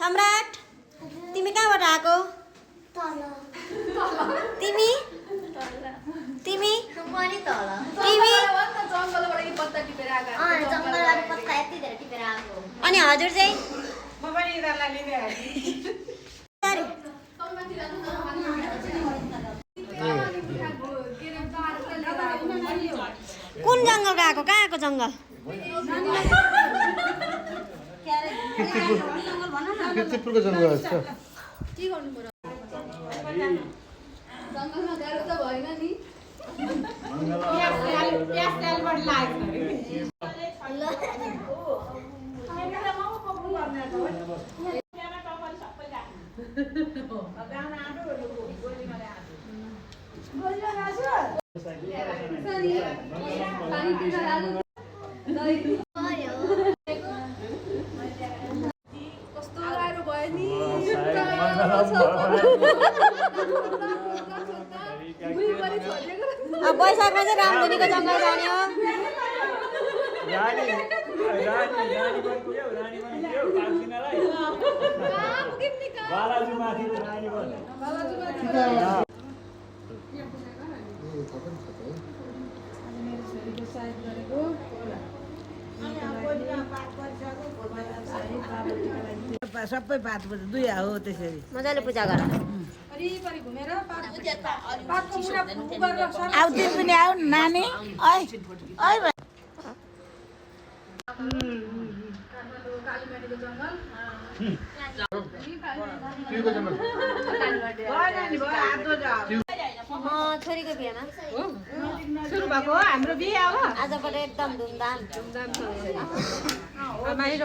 सम्राट तिमी कहाँबाट आएको? तिमी तिमी पनि तल तिमी जङ्गलबाट कि पत्ता टिपेर आएको जङ्गलबाट पत्ता यति धेरै टिपेर आएको अनि हजुर चाहिँ म पनि यिनीहरूलाई लिँदै आएँ सरी कुन जङ्गल गएको? कहाँको जङ्गल? किर्तिपुरको जङ्गल छ। के गर्नु पर्यो जङ्गलमा गाह्रो त भएन नि प्याज तेलबाट लाग्छ कस्तो गाह्रो भयो नि अब वैशाखमा चाहिँ रामधुनीको जङ्गल जाने हो। सबै पात दुई हो त्यसरी मजाले पूजा गर। वरिपरि घुमेर आउ तिमी पनि आऊ नानी ओइ ओइ कालीमाटीको जङ्गल छोरीको बिहामा सुरु भएको हाम्रो बिहे अब आजबाट एकदम धुमधाम बाहिर